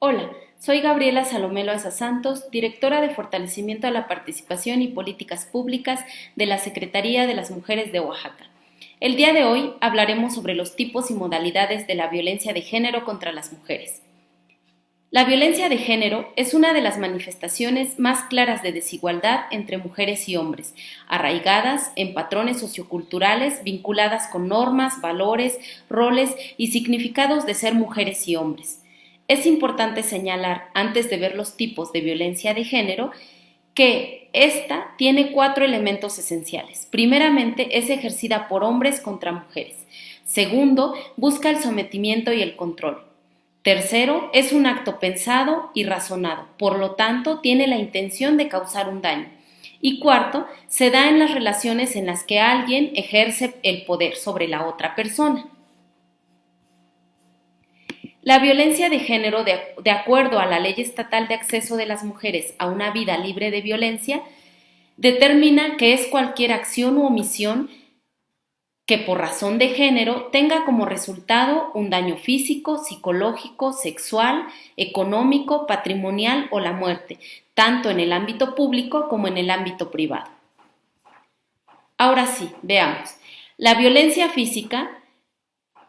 Hola, soy Gabriela Salomé Loaiza Santos, directora de Fortalecimiento a la Participación y Políticas Públicas de la Secretaría de las Mujeres de Oaxaca. El día de hoy hablaremos sobre los tipos y modalidades de la violencia de género contra las mujeres. La violencia de género es una de las manifestaciones más claras de desigualdad entre mujeres y hombres, arraigadas en patrones socioculturales vinculadas con normas, valores, roles y significados de ser mujeres y hombres. Es importante señalar, antes de ver los tipos de violencia de género, que esta tiene 4 elementos esenciales. Primeramente, es ejercida por hombres contra mujeres. Segundo, busca el sometimiento y el control. Tercero, es un acto pensado y razonado, por lo tanto, tiene la intención de causar un daño. Y cuarto, se da en las relaciones en las que alguien ejerce el poder sobre la otra persona. La violencia de género, de acuerdo a la Ley Estatal de Acceso de las Mujeres a una Vida Libre de Violencia, determina que es cualquier acción u omisión que por razón de género tenga como resultado un daño físico, psicológico, sexual, económico, patrimonial o la muerte, tanto en el ámbito público como en el ámbito privado. Ahora sí, veamos. La violencia física,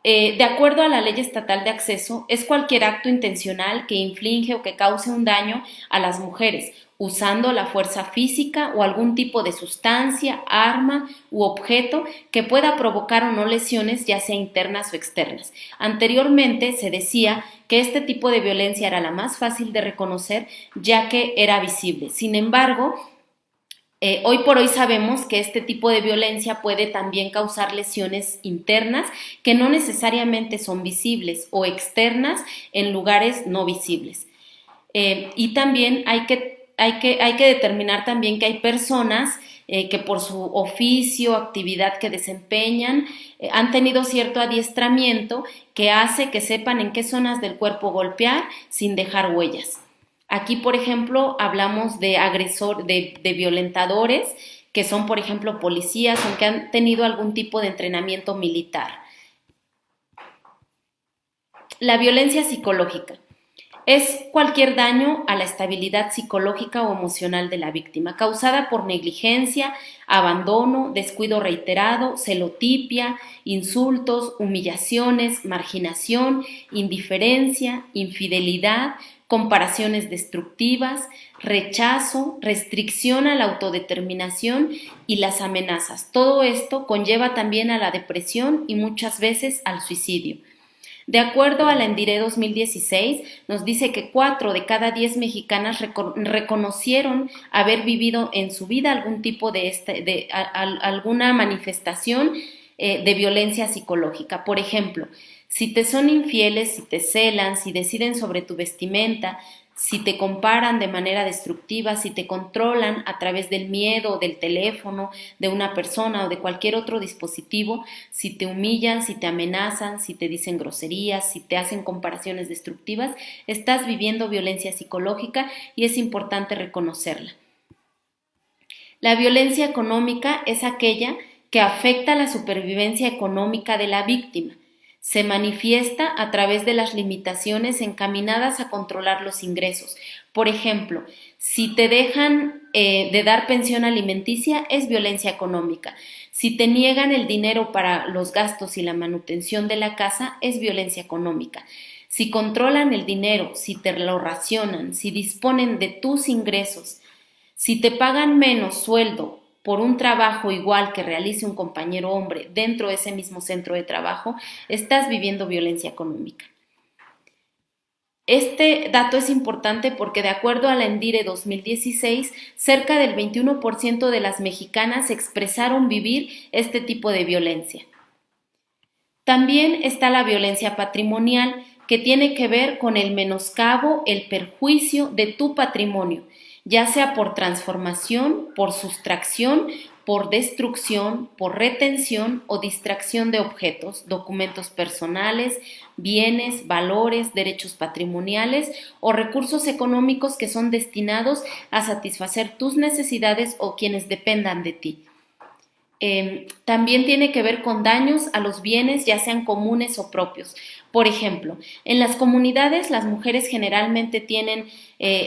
de acuerdo a la Ley Estatal de Acceso, es cualquier acto intencional que inflige o que cause un daño a las mujeres, usando la fuerza física o algún tipo de sustancia, arma u objeto que pueda provocar o no lesiones, ya sea internas o externas. Anteriormente se decía que este tipo de violencia era la más fácil de reconocer, ya que era visible. Sin embargo, hoy por hoy sabemos que este tipo de violencia puede también causar lesiones internas que no necesariamente son visibles o externas en lugares no visibles. Y también hay que determinar también que hay personas que por su oficio, actividad que desempeñan, han tenido cierto adiestramiento que hace que sepan en qué zonas del cuerpo golpear sin dejar huellas. Aquí, por ejemplo, hablamos de violentadores, que son, por ejemplo, policías o que han tenido algún tipo de entrenamiento militar. La violencia psicológica es cualquier daño a la estabilidad psicológica o emocional de la víctima, causada por negligencia, abandono, descuido reiterado, celotipia, insultos, humillaciones, marginación, indiferencia, infidelidad, comparaciones destructivas, rechazo, restricción a la autodeterminación y las amenazas. Todo esto conlleva también a la depresión y muchas veces al suicidio. De acuerdo a la ENDIRE 2016, nos dice que 4 de cada 10 mexicanas reconocieron haber vivido en su vida algún tipo alguna manifestación de violencia psicológica. Por ejemplo, si te son infieles, si te celan, si deciden sobre tu vestimenta, si te comparan de manera destructiva, si te controlan a través del miedo, del teléfono, de una persona o de cualquier otro dispositivo, si te humillan, si te amenazan, si te dicen groserías, si te hacen comparaciones destructivas, estás viviendo violencia psicológica y es importante reconocerla. La violencia económica es aquella que afecta la supervivencia económica de la víctima. Se manifiesta a través de las limitaciones encaminadas a controlar los ingresos. Por ejemplo, si te dejan de dar pensión alimenticia, es violencia económica. Si te niegan el dinero para los gastos y la manutención de la casa, es violencia económica. Si controlan el dinero, si te lo racionan, si disponen de tus ingresos, si te pagan menos sueldo por un trabajo igual que realice un compañero hombre dentro de ese mismo centro de trabajo, estás viviendo violencia económica. Este dato es importante porque de acuerdo a la ENDIRE 2016, cerca del 21% de las mexicanas expresaron vivir este tipo de violencia. También está la violencia patrimonial, que tiene que ver con el menoscabo, el perjuicio de tu patrimonio, ya sea por transformación, por sustracción, por destrucción, por retención o distracción de objetos, documentos personales, bienes, valores, derechos patrimoniales o recursos económicos que son destinados a satisfacer tus necesidades o quienes dependan de ti. También tiene que ver con daños a los bienes, ya sean comunes o propios. Por ejemplo, en las comunidades las mujeres generalmente tienen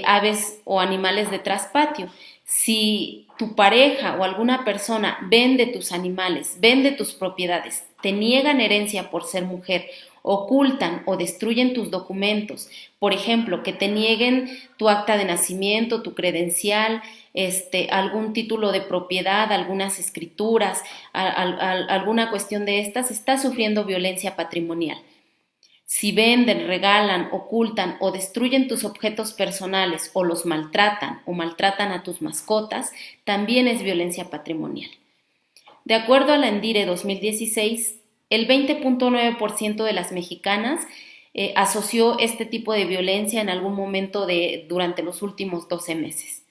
aves o animales de traspatio. Si tu pareja o alguna persona vende tus animales, vende tus propiedades, te niegan herencia por ser mujer, ocultan o destruyen tus documentos, por ejemplo, que te nieguen tu acta de nacimiento, tu credencial, algún título de propiedad, algunas escrituras, alguna cuestión de estas, está sufriendo violencia patrimonial. Si venden, regalan, ocultan o destruyen tus objetos personales o los maltratan o maltratan a tus mascotas, también es violencia patrimonial. De acuerdo a la Endire 2016, el 20.9% de las mexicanas asoció este tipo de violencia en algún momento durante los últimos 12 meses.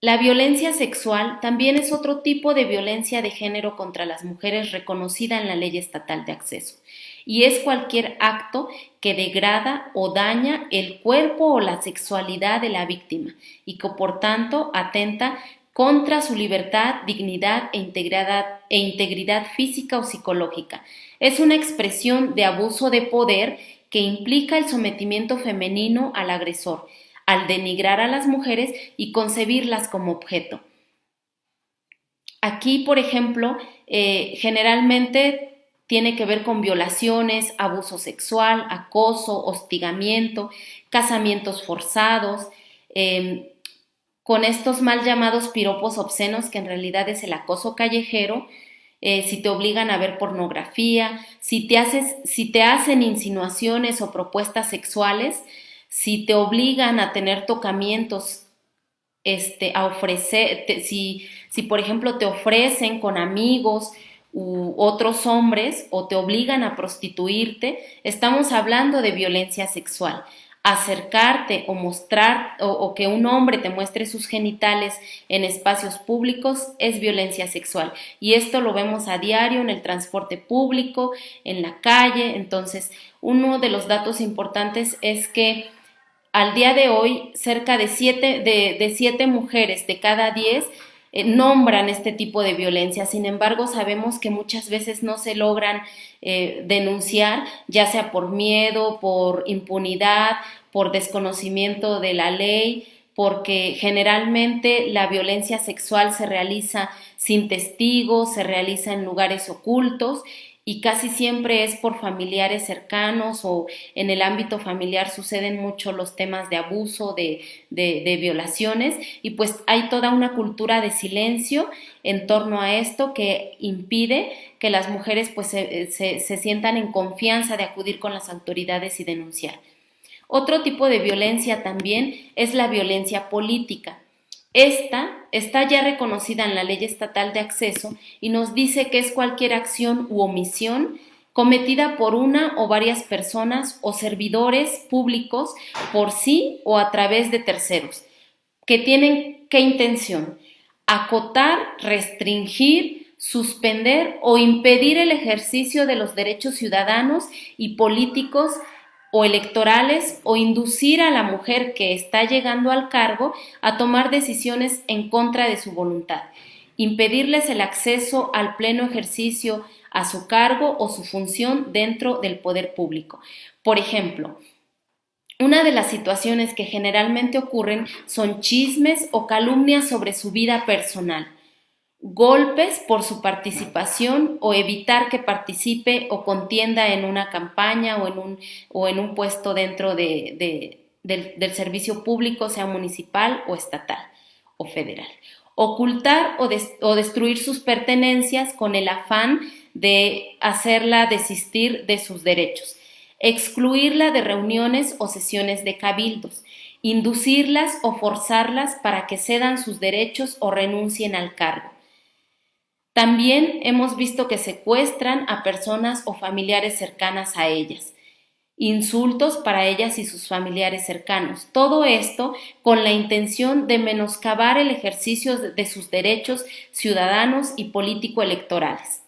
La violencia sexual también es otro tipo de violencia de género contra las mujeres reconocida en la Ley Estatal de Acceso, y es cualquier acto que degrada o daña el cuerpo o la sexualidad de la víctima y que por tanto atenta contra su libertad, dignidad e integridad física o psicológica. Es una expresión de abuso de poder que implica el sometimiento femenino al agresor, al denigrar a las mujeres y concebirlas como objeto. Aquí, por ejemplo, generalmente tiene que ver con violaciones, abuso sexual, acoso, hostigamiento, casamientos forzados, con estos mal llamados piropos obscenos, que en realidad es el acoso callejero, si te obligan a ver pornografía, si te hacen insinuaciones o propuestas sexuales, si te obligan a tener tocamientos, a ofrecer, si por ejemplo te ofrecen con amigos u otros hombres o te obligan a prostituirte, estamos hablando de violencia sexual. Acercarte o mostrar o que un hombre te muestre sus genitales en espacios públicos es violencia sexual, y esto lo vemos a diario en el transporte público, en la calle. Entonces, uno de los datos importantes es que al día de hoy, cerca de 7 mujeres de cada 10 nombran este tipo de violencia. Sin embargo, sabemos que muchas veces no se logran denunciar, ya sea por miedo, por impunidad, por desconocimiento de la ley, porque generalmente la violencia sexual se realiza sin testigos, se realiza en lugares ocultos y casi siempre es por familiares cercanos, o en el ámbito familiar suceden mucho los temas de abuso, de violaciones, y pues hay toda una cultura de silencio en torno a esto que impide que las mujeres pues se sientan en confianza de acudir con las autoridades y denunciar. Otro tipo de violencia también es la violencia política. Esta está ya reconocida en la Ley Estatal de Acceso y nos dice que es cualquier acción u omisión cometida por una o varias personas o servidores públicos por sí o a través de terceros, que tienen ¿qué intención? Acotar, restringir, suspender o impedir el ejercicio de los derechos ciudadanos y políticos o electorales, o inducir a la mujer que está llegando al cargo a tomar decisiones en contra de su voluntad, impedirles el acceso al pleno ejercicio a su cargo o su función dentro del poder público. Por ejemplo, una de las situaciones que generalmente ocurren son chismes o calumnias sobre su vida personal, golpes por su participación o evitar que participe o contienda en una campaña o en un puesto dentro del servicio público, sea municipal o estatal o federal. Ocultar o destruir sus pertenencias con el afán de hacerla desistir de sus derechos. Excluirla de reuniones o sesiones de cabildos. Inducirlas o forzarlas para que cedan sus derechos o renuncien al cargo. También hemos visto que secuestran a personas o familiares cercanas a ellas, insultos para ellas y sus familiares cercanos. Todo esto con la intención de menoscabar el ejercicio de sus derechos ciudadanos y político-electorales.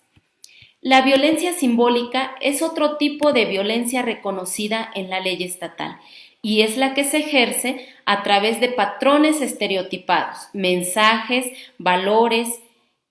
La violencia simbólica es otro tipo de violencia reconocida en la ley estatal y es la que se ejerce a través de patrones estereotipados, mensajes, valores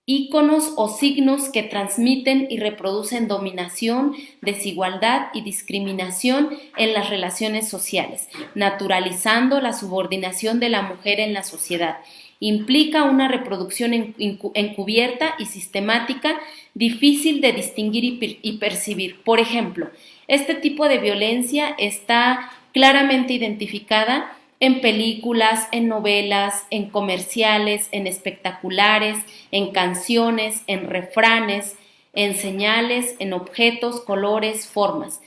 íconos o signos que transmiten y reproducen dominación, desigualdad y discriminación en las relaciones sociales, naturalizando la subordinación de la mujer en la sociedad. Implica una reproducción encubierta y sistemática, difícil de distinguir y percibir. Por ejemplo, este tipo de violencia está claramente identificada en películas, en novelas, en comerciales, en espectaculares, en canciones, en refranes, en señales, en objetos, colores, formas.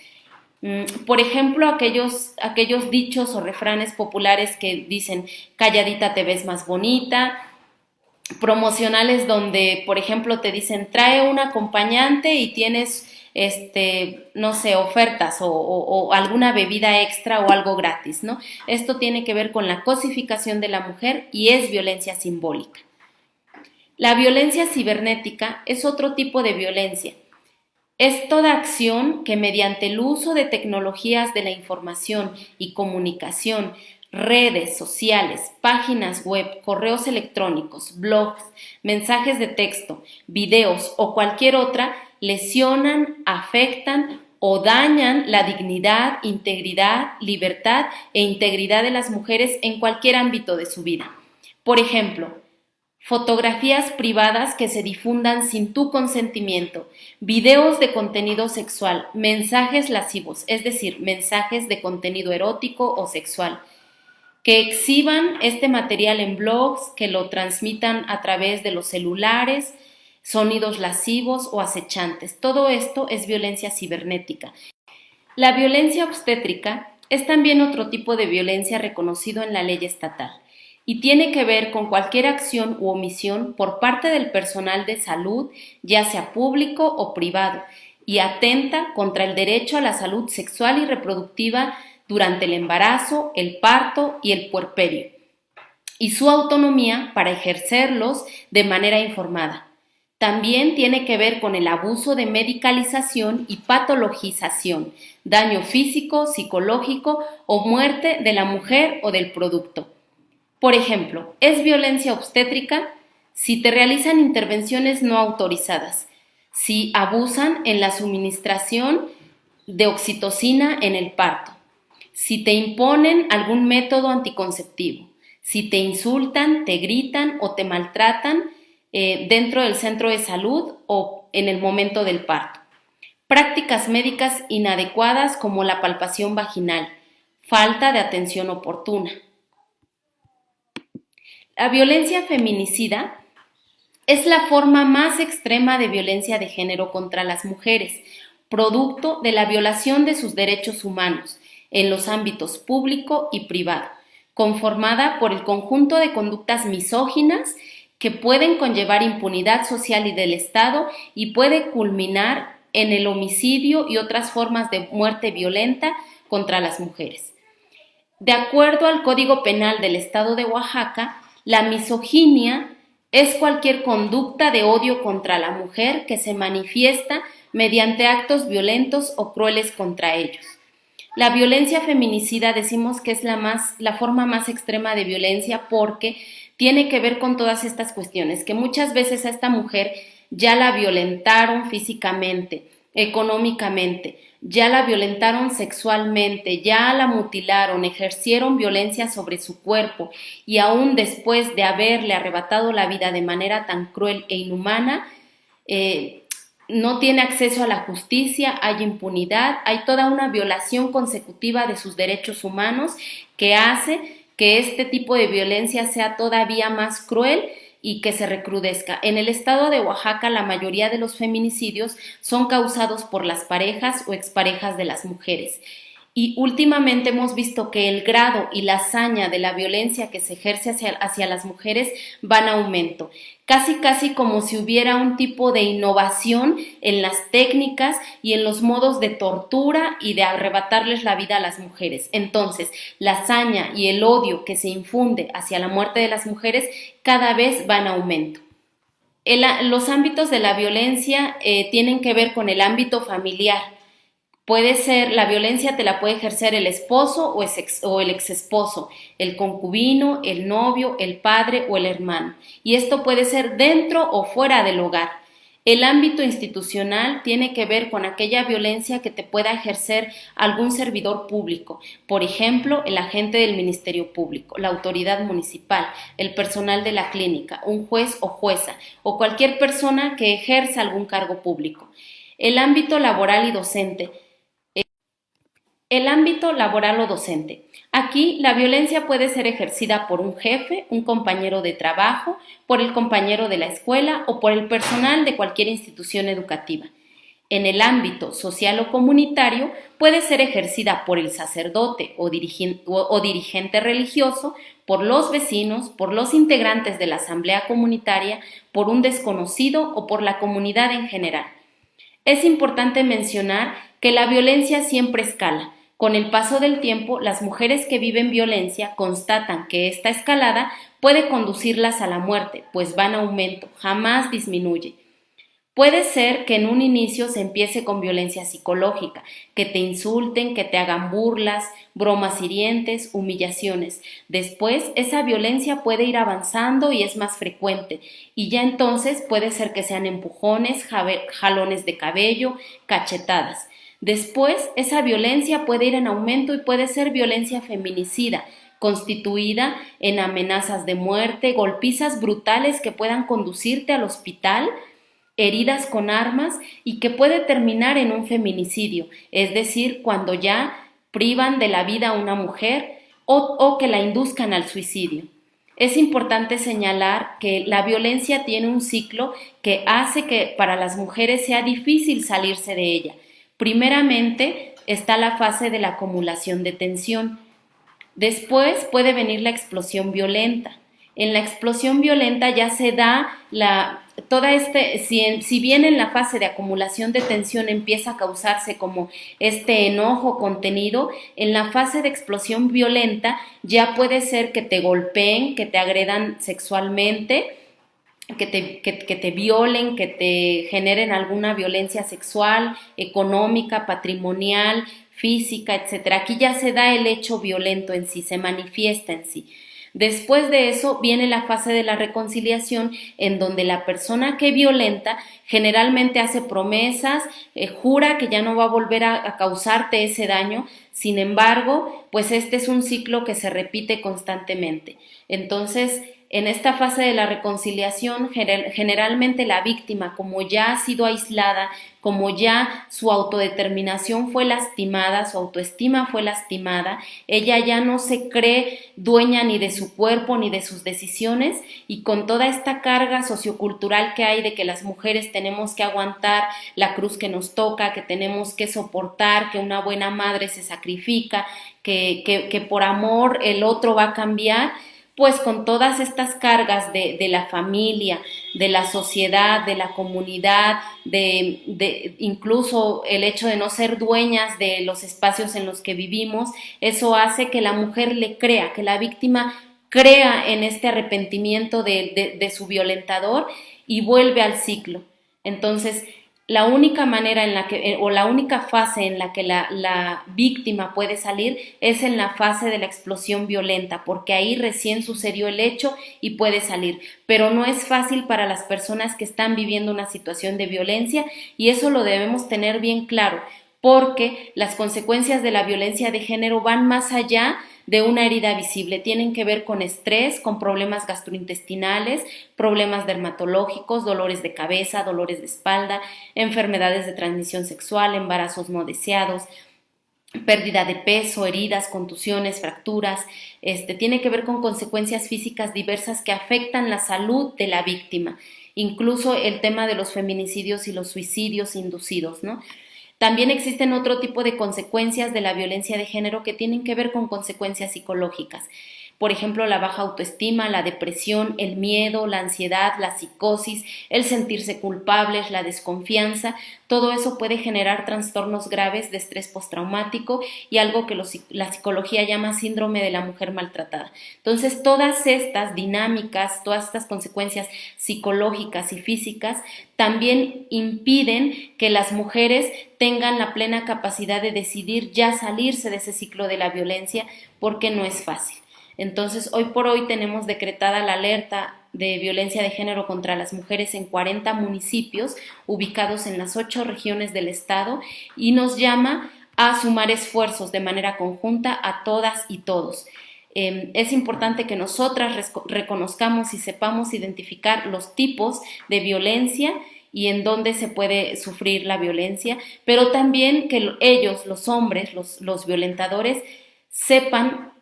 Por ejemplo, aquellos dichos o refranes populares que dicen calladita te ves más bonita, promocionales donde, por ejemplo, te dicen trae un acompañante y tienes, no sé, ofertas o alguna bebida extra o algo gratis, ¿no? Esto tiene que ver con la cosificación de la mujer y es violencia simbólica. La violencia cibernética es otro tipo de violencia. Es toda acción que mediante el uso de tecnologías de la información y comunicación, redes sociales, páginas web, correos electrónicos, blogs, mensajes de texto, videos o cualquier otra, lesionan, afectan o dañan la dignidad, integridad, libertad e integridad de las mujeres en cualquier ámbito de su vida. Por ejemplo, fotografías privadas que se difundan sin tu consentimiento, videos de contenido sexual, mensajes lascivos, es decir, mensajes de contenido erótico o sexual, que exhiban este material en blogs, que lo transmitan a través de los celulares, sonidos lascivos o acechantes. Todo esto es violencia cibernética. La violencia obstétrica es también otro tipo de violencia reconocido en la ley estatal y tiene que ver con cualquier acción u omisión por parte del personal de salud, ya sea público o privado, y atenta contra el derecho a la salud sexual y reproductiva durante el embarazo, el parto y el puerperio, y su autonomía para ejercerlos de manera informada. También tiene que ver con el abuso de medicalización y patologización, daño físico, psicológico o muerte de la mujer o del producto. Por ejemplo, es violencia obstétrica si te realizan intervenciones no autorizadas, si abusan en la suministración de oxitocina en el parto, si te imponen algún método anticonceptivo, si te insultan, te gritan o te maltratan dentro del centro de salud o en el momento del parto. Prácticas médicas inadecuadas como la palpación vaginal, falta de atención oportuna. La violencia feminicida es la forma más extrema de violencia de género contra las mujeres, producto de la violación de sus derechos humanos en los ámbitos público y privado, conformada por el conjunto de conductas misóginas que pueden conllevar impunidad social y del Estado y puede culminar en el homicidio y otras formas de muerte violenta contra las mujeres. De acuerdo al Código Penal del Estado de Oaxaca, la misoginia es cualquier conducta de odio contra la mujer que se manifiesta mediante actos violentos o crueles contra ellos. La violencia feminicida decimos que es la forma más extrema de violencia porque tiene que ver con todas estas cuestiones, que muchas veces a esta mujer ya la violentaron físicamente, económicamente, ya la violentaron sexualmente, ya la mutilaron, ejercieron violencia sobre su cuerpo y aún después de haberle arrebatado la vida de manera tan cruel e inhumana, no tiene acceso a la justicia, hay impunidad, hay toda una violación consecutiva de sus derechos humanos que hace que este tipo de violencia sea todavía más cruel y que se recrudezca. En el estado de Oaxaca, la mayoría de los feminicidios son causados por las parejas o exparejas de las mujeres. Y últimamente hemos visto que el grado y la hazaña de la violencia que se ejerce hacia las mujeres van a aumento. Casi como si hubiera un tipo de innovación en las técnicas y en los modos de tortura y de arrebatarles la vida a las mujeres. Entonces, la hazaña y el odio que se infunde hacia la muerte de las mujeres cada vez van a aumento. Los ámbitos de la violencia tienen que ver con el ámbito familiar, Puede ser, la violencia te la puede ejercer el esposo o el exesposo, el concubino, el novio, el padre o el hermano. Y esto puede ser dentro o fuera del hogar. El ámbito institucional tiene que ver con aquella violencia que te pueda ejercer algún servidor público, por ejemplo, el agente del Ministerio Público, la autoridad municipal, el personal de la clínica, un juez o jueza o cualquier persona que ejerza algún cargo público. El ámbito laboral y docente. El ámbito laboral o docente. Aquí la violencia puede ser ejercida por un jefe, un compañero de trabajo, por el compañero de la escuela o por el personal de cualquier institución educativa. En el ámbito social o comunitario puede ser ejercida por el sacerdote o dirigente religioso, por los vecinos, por los integrantes de la asamblea comunitaria, por un desconocido o por la comunidad en general. Es importante mencionar que la violencia siempre escala. Con el paso del tiempo, las mujeres que viven violencia constatan que esta escalada puede conducirlas a la muerte, pues va en aumento, jamás disminuye. Puede ser que en un inicio se empiece con violencia psicológica, que te insulten, que te hagan burlas, bromas hirientes, humillaciones. Después, esa violencia puede ir avanzando y es más frecuente, y ya entonces puede ser que sean empujones, jalones de cabello, cachetadas. Después, esa violencia puede ir en aumento y puede ser violencia feminicida, constituida en amenazas de muerte, golpizas brutales que puedan conducirte al hospital, heridas con armas y que puede terminar en un feminicidio, es decir, cuando ya privan de la vida a una mujer o que la induzcan al suicidio. Es importante señalar que la violencia tiene un ciclo que hace que para las mujeres sea difícil salirse de ella. Primeramente está la fase de la acumulación de tensión. Después puede venir la explosión violenta. En la explosión violenta ya se da si bien en la fase de acumulación de tensión empieza a causarse como este enojo contenido, en la fase de explosión violenta ya puede ser que te golpeen, que te agredan sexualmente, que te violen, que te generen alguna violencia sexual, económica, patrimonial, física, etcétera. Aquí ya se da el hecho violento en sí, se manifiesta en sí. Después de eso viene la fase de la reconciliación, en donde la persona que violenta generalmente hace promesas, jura que ya no va a volver a causarte ese daño. Sin embargo, pues este es un ciclo que se repite constantemente. Entonces, en esta fase de la reconciliación, generalmente la víctima, como ya ha sido aislada, como ya su autodeterminación fue lastimada, su autoestima fue lastimada, ella ya no se cree dueña ni de su cuerpo ni de sus decisiones, y con toda esta carga sociocultural que hay de que las mujeres tenemos que aguantar la cruz que nos toca, que tenemos que soportar, que una buena madre se sacrifica, que por amor el otro va a cambiar, pues con todas estas cargas de la familia, de la sociedad, de la comunidad, de incluso el hecho de no ser dueñas de los espacios en los que vivimos, eso hace que la mujer le crea, que la víctima crea en este arrepentimiento de su violentador y vuelve al ciclo. Entonces, la única manera en la que, o la única fase en la que la víctima puede salir es en la fase de la explosión violenta, porque ahí recién sucedió el hecho y puede salir. Pero no es fácil para las personas que están viviendo una situación de violencia, y eso lo debemos tener bien claro, porque las consecuencias de la violencia de género van más allá de una herida visible, tienen que ver con estrés, con problemas gastrointestinales, problemas dermatológicos, dolores de cabeza, dolores de espalda, enfermedades de transmisión sexual, embarazos no deseados, pérdida de peso, heridas, contusiones, fracturas. Tiene que ver con consecuencias físicas diversas que afectan la salud de la víctima, incluso el tema de los feminicidios y los suicidios inducidos, ¿no? También existen otro tipo de consecuencias de la violencia de género que tienen que ver con consecuencias psicológicas. por ejemplo, la baja autoestima, la depresión, el miedo, la ansiedad, la psicosis, el sentirse culpables, la desconfianza. Todo eso puede generar trastornos graves de estrés postraumático y algo que la psicología llama síndrome de la mujer maltratada. Entonces, todas estas dinámicas, todas estas consecuencias psicológicas y físicas también impiden que las mujeres tengan la plena capacidad de decidir ya salirse de ese ciclo de la violencia, porque no es fácil. Entonces, hoy por hoy tenemos decretada la alerta de violencia de género contra las mujeres en 40 municipios ubicados en las 8 regiones del estado y nos llama a sumar esfuerzos de manera conjunta a todas y todos. Es importante que nosotras reconozcamos y sepamos identificar los tipos de violencia y en dónde se puede sufrir la violencia, pero también que ellos, los hombres, los violentadores, sepan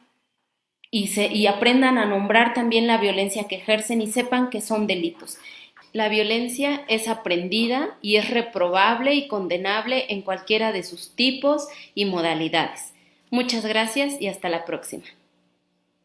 y aprendan a nombrar también la violencia que ejercen y sepan que son delitos. La violencia es aprendida y es reprobable y condenable en cualquiera de sus tipos y modalidades. Muchas gracias y hasta la próxima.